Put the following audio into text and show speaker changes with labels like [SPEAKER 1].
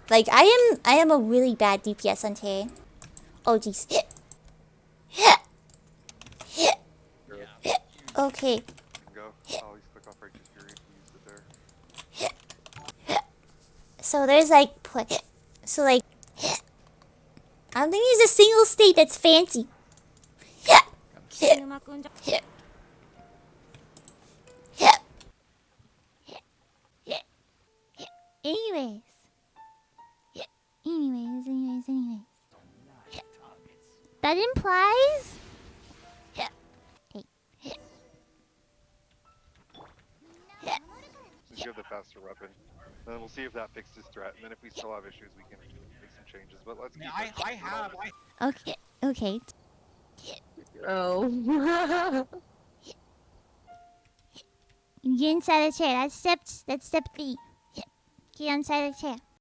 [SPEAKER 1] Like, I am a really bad DPS on Tay. Oh, jeez. Okay.
[SPEAKER 2] Go. Always click off Righteous Fury if you use it there.
[SPEAKER 1] So there's like, so like, I don't think there's a single state that's fancy. Anyways. Anyways. That implies...
[SPEAKER 2] Just give the faster weapon. And then we'll see if that fixes threat. And then if we still have issues, we can make some changes. But let's keep
[SPEAKER 1] Okay. Okay.
[SPEAKER 3] Oh.
[SPEAKER 1] Get inside the chair. That's step 3. Get inside the chair.